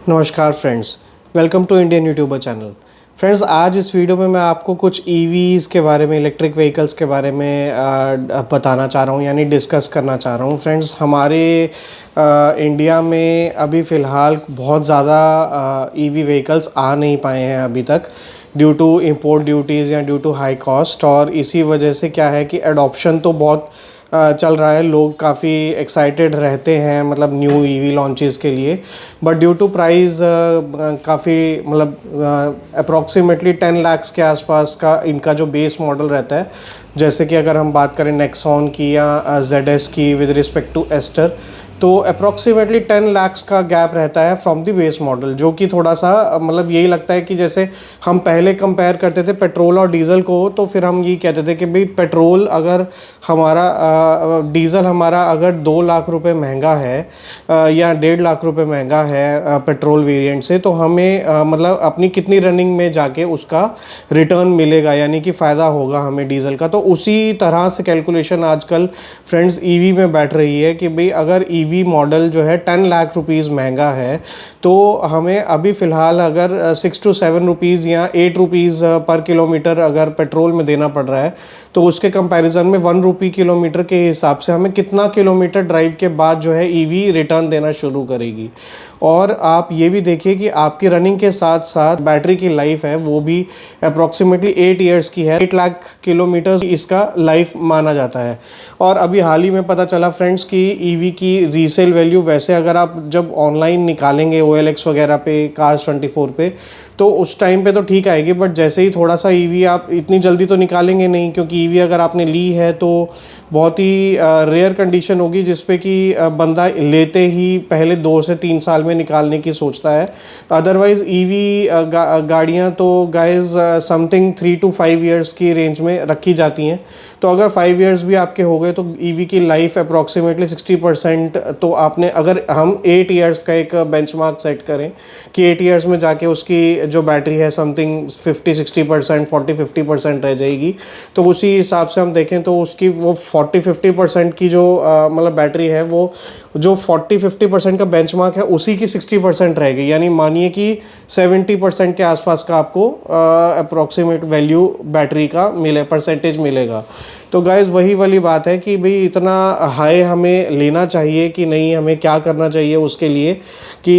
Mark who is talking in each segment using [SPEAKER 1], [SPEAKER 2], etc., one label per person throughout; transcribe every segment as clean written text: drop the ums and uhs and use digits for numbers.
[SPEAKER 1] नमस्कार friends, welcome to Indian YouTuber channel. Friends, आज इस वीडियो में मैं आपको कुछ ईवीज़ के बारे में, इलेक्ट्रिक व्हीकल्स के बारे में बताना चाह रहा हूँ, यानी डिस्कस करना चाह रहा हूँ। फ्रेंड्स, हमारे इंडिया में अभी फ़िलहाल बहुत ज़्यादा ईवी व्हीकल्स आ नहीं पाए हैं अभी तक, ड्यू टू इम्पोर्ट ड्यूटीज़ या ड्यू टू हाई कॉस्ट। और इसी वजह से क्या है कि एडॉप्शन तो बहुत चल रहा है, लोग काफ़ी एक्साइटेड रहते हैं मतलब न्यू ईवी लॉन्चेस के लिए, बट ड्यू टू प्राइस काफ़ी मतलब अप्रॉक्सीमेटली 10 लाख के आसपास का इनका जो बेस मॉडल रहता है। जैसे कि अगर हम बात करें नेक्सॉन की या ZS की विद रिस्पेक्ट टू एस्टर, तो अप्रॉक्सीमेटली 10 लाख का गैप रहता है फ्रॉम द बेस मॉडल, जो कि थोड़ा सा मतलब यही लगता है कि जैसे हम पहले कंपेयर करते थे पेट्रोल और डीज़ल को, तो फिर हम ये कहते थे कि भाई पेट्रोल अगर हमारा डीज़ल हमारा अगर 2 लाख रुपए महंगा है या 1.5 लाख रुपए महंगा है पेट्रोल वेरिएंट से, तो हमें मतलब अपनी कितनी रनिंग में जाके उसका रिटर्न मिलेगा, यानी कि फ़ायदा होगा हमें डीज़ल का। तो उसी तरह से कैलकुलेशन आजकल फ्रेंड्स ईवी में बैठ रही है कि भाई अगर ईवी मॉडल जो है 10 लाख रुपीज़ महंगा है, तो हमें अभी फ़िलहाल अगर 6 to 7 रुपीज़ या 8 रुपीज़ पर किलोमीटर अगर पेट्रोल में देना पड़ रहा है, तो उसके कंपैरिजन में 1 रुपये किलोमीटर के हिसाब से हमें कितना किलोमीटर ड्राइव के बाद जो है ईवी रिटर्न देना शुरू करेगी। और आप ये भी देखिए कि आपकी रनिंग के साथ साथ बैटरी की लाइफ है वो भी अप्रॉक्सीमेटली 8 ईयर्स की है। 8 लाख किलोमीटर इसका लाइफ माना जाता है। और अभी हाल ही में पता चला फ्रेंड्स कि ईवी की रीसेल वैल्यू, वैसे अगर आप जब ऑनलाइन निकालेंगे OLX वगैरह पे, Cars24 पे, तो उस टाइम पे तो ठीक आएगी, बट जैसे ही थोड़ा सा ईवी आप इतनी जल्दी तो निकालेंगे नहीं, क्योंकि ईवी अगर आपने ली है तो बहुत ही रेयर कंडीशन होगी जिसपे कि बंदा लेते ही पहले 2 से 3 साल में निकालने की सोचता है। अदरवाइज़ ईवी गाड़ियाँ तो गाइज समथिंग 3 to 5 ईयर्स की रेंज में रखी जाती हैं। तो अगर 5 ईयर्स भी आपके हो गए तो ईवी की लाइफ अप्रॉक्सीमेटली 60%, तो आपने अगर हम 8 ईयर्स का एक बेंचमार्क सेट करें कि 8 ईयर्स में जाके उसकी जो बैटरी है समथिंग 50-60%, 40-50% रह जाएगी, तो उसी हिसाब से हम देखें तो उसकी वो 40-50% की जो मतलब बैटरी है, वो जो 40-50% का बेंचमार्क है उसी की 60% रहेगी, यानी मानिए कि 70% के आसपास का आपको अप्रॉक्सीमेट वैल्यू बैटरी का परसेंटेज मिलेगा। तो गाइज़ वही वाली बात है कि भाई इतना हाई हमें लेना चाहिए कि नहीं, हमें क्या करना चाहिए उसके लिए कि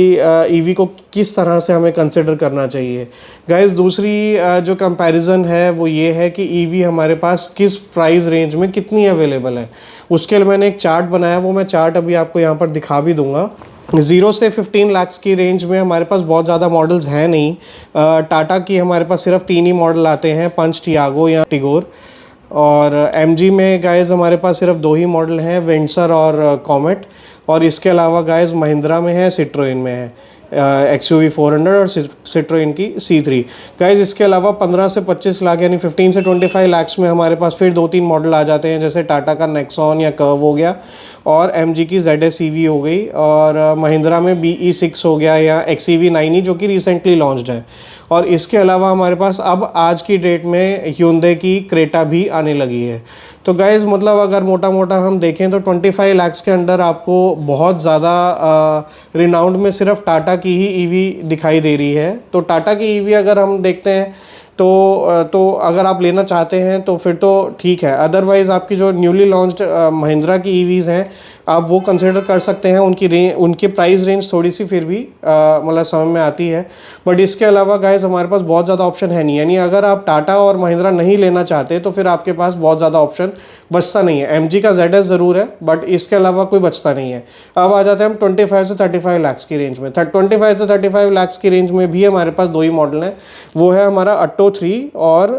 [SPEAKER 1] ईवी को किस तरह से हमें कंसिडर करना चाहिए। गाइज़ दूसरी जो कंपैरिजन है वो ये है कि ईवी हमारे पास किस प्राइस रेंज में कितनी अवेलेबल है। उसके लिए मैंने एक चार्ट बनाया, वो मैं चार्ट अभी आपको यहाँ पर दिखा भी दूंगा। 0 से 15 लाख की रेंज में हमारे पास बहुत ज़्यादा मॉडल्स हैं नहीं। टाटा की हमारे पास सिर्फ 3 ही मॉडल आते हैं, पंच, टियागो या टिगोर। और MG में गाइज़ हमारे पास सिर्फ 2 ही मॉडल हैं, वेंसर और कॉमेट। और इसके अलावा गाइज़ महिंद्रा में है, सिट्रोइन में है, XUV 400 और सिट्रोइन की C3। गाइज़ इसके अलावा 15 से 25 लाख यानी 15 से 25 लाख में हमारे पास फिर 2-3 मॉडल आ जाते हैं, जैसे टाटा का नेक्सॉन या कर्व हो गया, और MG की ZS EV हो गई, और महिंद्रा में BE6 हो गया या XEV 9e जो कि रिसेंटली लॉन्च्ड है। और इसके अलावा हमारे पास अब आज की डेट में Hyundai की क्रेटा भी आने लगी है। तो गाइज़ मतलब अगर मोटा मोटा हम देखें तो 25 लाख के अंडर आपको बहुत ज़्यादा रिनाउंड में सिर्फ टाटा की ही ईवी दिखाई दे रही है। तो टाटा की ईवी अगर हम देखते हैं तो अगर आप लेना चाहते हैं तो फिर तो ठीक है। अदरवाइज़ आपकी जो न्यूली लॉन्च्ड महिंद्रा की ईवीज़ हैं, आप वो कंसिडर कर सकते हैं। उनकी प्राइस रेंज थोड़ी सी फिर भी मतलब समझ में आती है, बट इसके अलावा गाइस हमारे पास बहुत ज़्यादा ऑप्शन है नहीं। यानी अगर आप टाटा और महिंद्रा नहीं लेना चाहते तो फिर आपके पास बहुत ज़्यादा ऑप्शन बचता नहीं है। MG का ZS ज़रूर है, बट इसके अलावा कोई बचता नहीं है। अब आ जाते हैं हम 25 से 35 लाख की रेंज में। 25 से 35 लाख की रेंज में भी हमारे पास 2 ही मॉडल हैं, वो है हमारा अट्टो 3 और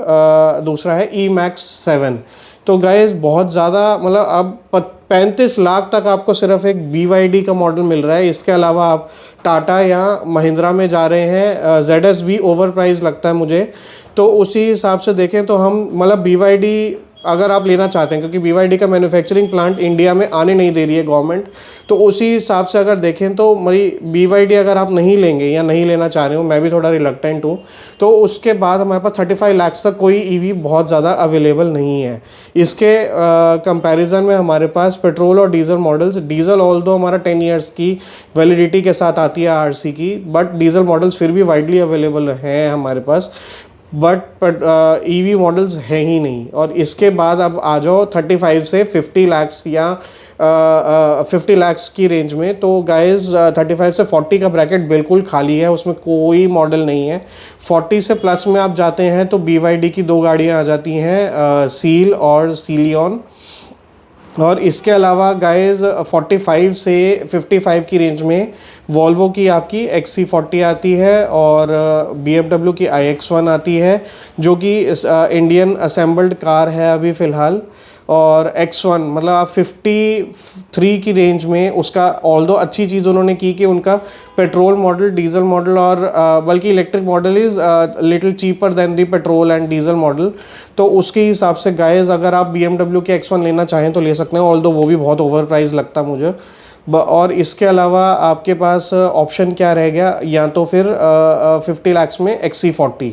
[SPEAKER 1] दूसरा है E-MAX 7। तो गाइस बहुत ज़्यादा मतलब अब 35 लाख तक आपको सिर्फ एक BYD का मॉडल मिल रहा है। इसके अलावा आप टाटा या महिंद्रा में जा रहे हैं, ZS भी ओवर प्राइस लगता है मुझे। तो उसी हिसाब से देखें तो हम मतलब BYD अगर आप लेना चाहते हैं, क्योंकि BYD का मैन्युफैक्चरिंग प्लांट इंडिया में आने नहीं दे रही है गवर्नमेंट, तो उसी हिसाब से अगर देखें तो BYD अगर आप नहीं लेंगे या नहीं लेना चाह रहे हो, मैं भी थोड़ा रिलक्टेंट हूँ, तो उसके बाद हमारे पास 35 लाख तक कोई EV बहुत ज़्यादा अवेलेबल नहीं है। इसके कंपैरिजन में हमारे पास पेट्रोल और डीजल मॉडल्स, डीजल ऑल दो हमारा 10 ईयर्स की वैलिडिटी के साथ आती है RC की, बट डीजल मॉडल्स फिर भी वाइडली अवेलेबल हैं हमारे पास, बट EV मॉडल्स हैं ही नहीं। और इसके बाद अब आ जाओ 35 से 50 लाख्स या 50 लाख्स की रेंज में, तो गाइस 35 से 40 का ब्रैकेट बिल्कुल खाली है, उसमें कोई मॉडल नहीं है। 40 से प्लस में आप जाते हैं तो BYD की 2 गाड़ियाँ आ जाती हैं, सील और सीलियन। और इसके अलावा गाइस 45 से 55 की रेंज में वॉल्वो की आपकी XC40 आती है, और BMW की iX1 आती है, जो कि इंडियन असेंबल्ड कार है अभी फ़िलहाल। और X1 मतलब आप 53 की रेंज में उसका, ऑल्दो अच्छी चीज़ उन्होंने की कि उनका पेट्रोल मॉडल, डीजल मॉडल और बल्कि electric model is little cheaper than the petrol and diesel model. तो उसके हिसाब से गाइस अगर आप BMW के X1 लेना चाहें तो ले सकते हैं, ऑल्दो वो भी बहुत ओवर प्राइस लगता मुझे। और इसके अलावा आपके पास ऑप्शन क्या रह गया, या तो फिर 50 लाख्स में XC40।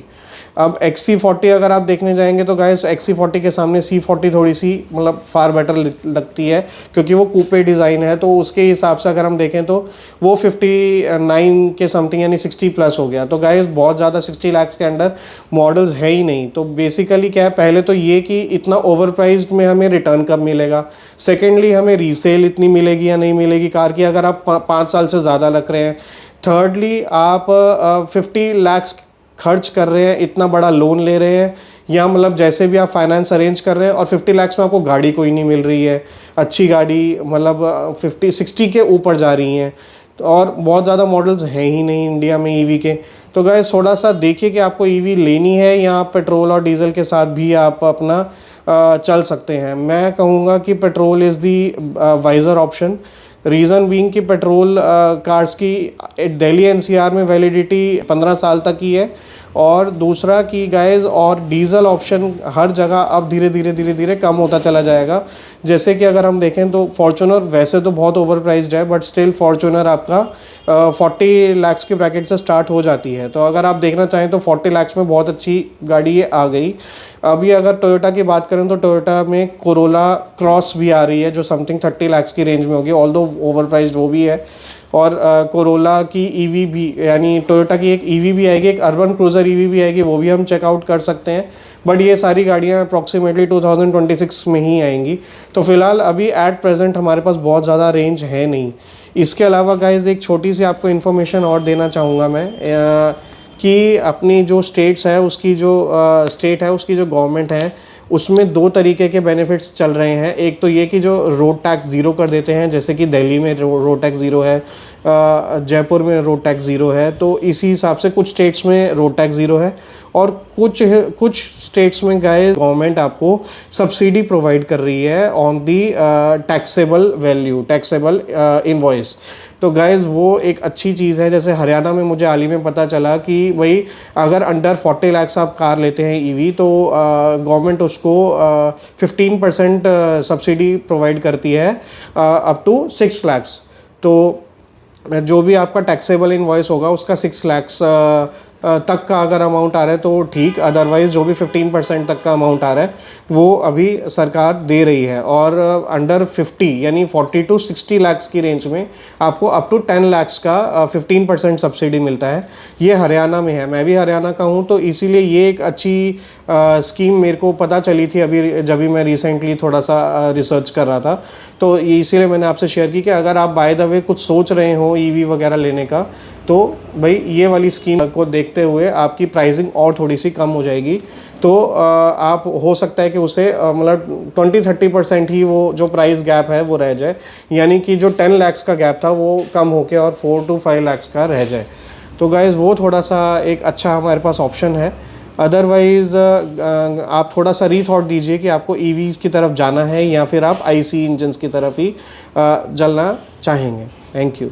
[SPEAKER 1] अब XC40 अगर आप देखने जाएंगे तो गाइस XC40 के सामने C40 थोड़ी सी मतलब फार बेटर लगती है, क्योंकि वो कूपे डिज़ाइन है। तो उसके हिसाब से अगर हम देखें तो वो 59 के समथिंग यानी 60 प्लस हो गया। तो गाइस बहुत ज़्यादा 60 लाख्स के अंडर मॉडल्स है ही नहीं। तो बेसिकली क्या है, पहले तो ये कि इतना ओवर प्राइज्ड में हमें रिटर्न कब मिलेगा, सेकेंडली हमें रीसेल इतनी मिलेगी या नहीं मिलेगी कार की अगर आप 5 साल से ज़्यादा लग रहे हैं, थर्डली आप 50 लाख्स खर्च कर रहे हैं, इतना बड़ा लोन ले रहे हैं, या मतलब जैसे भी आप फाइनेंस अरेंज कर रहे हैं, और 50 लाख्स में आपको गाड़ी कोई नहीं मिल रही है, अच्छी गाड़ी मतलब 50-60 के ऊपर जा रही हैं, और बहुत ज़्यादा मॉडल्स हैं ही नहीं इंडिया में EV के। तो गाइस थोड़ा सा देखिए कि आपको EV लेनी है या पेट्रोल और डीजल के साथ भी आप अपना चल सकते हैं। मैं कहूँगा कि petrol is the wiser option, reason being कि पेट्रोल कार्स की दिल्ली NCR में वैलिडिटी 15 साल तक की है, और दूसरा कि गाइस और डीजल ऑप्शन हर जगह अब धीरे धीरे कम होता चला जाएगा। जैसे कि अगर हम देखें तो फॉर्च्यूनर वैसे तो बहुत ओवर प्राइस्ड है, बट स्टिल फॉर्च्यूनर आपका 40 लाख्स के ब्रैकेट से स्टार्ट हो जाती है। तो अगर आप देखना चाहें तो 40 लाख्स में बहुत अच्छी गाड़ी ये आ गई। अभी अगर टोयोटा की बात करें तो टोयोटा में कोरोला क्रॉस भी आ रही है, जो समथिंग 30 लाख्स की रेंज में होगी, ऑल्दो ओवर प्राइस्ड वो भी है। और कोरोला की EV भी, यानी टोयोटा की एक EV भी आएगी, एक अर्बन क्रूज़र EV भी आएगी, वो भी हम चेकआउट कर सकते हैं। बट ये सारी गाड़ियाँ अप्रॉक्सीमेटली 2026 में ही आएंगी। तो फिलहाल अभी एट प्रेजेंट हमारे पास बहुत ज़्यादा रेंज है नहीं। इसके अलावा गाइस एक छोटी सी आपको इन्फॉर्मेशन और देना चाहूँगा मैं, कि अपनी जो स्टेट्स है उसकी जो स्टेट है उसकी जो गवर्नमेंट है, उसमें 2 तरीके के बेनिफिट्स चल रहे हैं। एक तो ये कि जो रोड टैक्स ज़ीरो कर देते हैं, जैसे कि दिल्ली में रोड टैक्स ज़ीरो है, जयपुर में रोड टैक्स ज़ीरो है, तो इसी हिसाब से कुछ स्टेट्स में रोड टैक्स ज़ीरो है, और कुछ स्टेट्स में गाइस गवर्नमेंट आपको सब्सिडी प्रोवाइड कर रही है on the taxable value, taxable invoice. तो गाइस वो एक अच्छी चीज़ है। जैसे हरियाणा में मुझे हाल ही में पता चला कि भाई अगर अंडर 40 लाख्स आप कार लेते हैं EV, तो गवर्नमेंट उसको 15% सब्सिडी प्रोवाइड करती है अप टू 6 लाख्स। तो जो भी आपका टैक्सेबल इनवॉइस होगा उसका 6 लाख्स तक का अगर अमाउंट आ रहा है तो ठीक, अदरवाइज़ जो भी 15% तक का अमाउंट आ रहा है वो अभी सरकार दे रही है। और अंडर 50 यानी 40 to 60 लाख्स की रेंज में आपको अप टू 10 लाख्स का 15% सब्सिडी मिलता है। ये हरियाणा में है, मैं भी हरियाणा का हूँ, तो इसीलिए ये एक अच्छी स्कीम मेरे को पता चली थी अभी जब भी मैं रिसेंटली थोड़ा सा रिसर्च कर रहा था। तो इसीलिए मैंने आपसे शेयर की कि अगर आप बाय द वे कुछ सोच रहे हो EV वगैरह लेने का, तो भाई ये वाली स्कीम को देखते हुए आपकी प्राइसिंग और थोड़ी सी कम हो जाएगी। तो आप हो सकता है कि उसे मतलब 20-30% ही वो जो प्राइस गैप है वो रह जाए, यानी कि जो 10 लाख्स का गैप था वो कम होके और 4 to 5 लाख्स का रह जाए। तो गाइज़ वो थोड़ा सा एक अच्छा हमारे पास ऑप्शन है। अदरवाइज़ आप थोड़ा सा रीथॉट दीजिए कि आपको EVs की तरफ जाना है या फिर आप IC इंजन्स की तरफ ही चलना चाहेंगे। Thank you.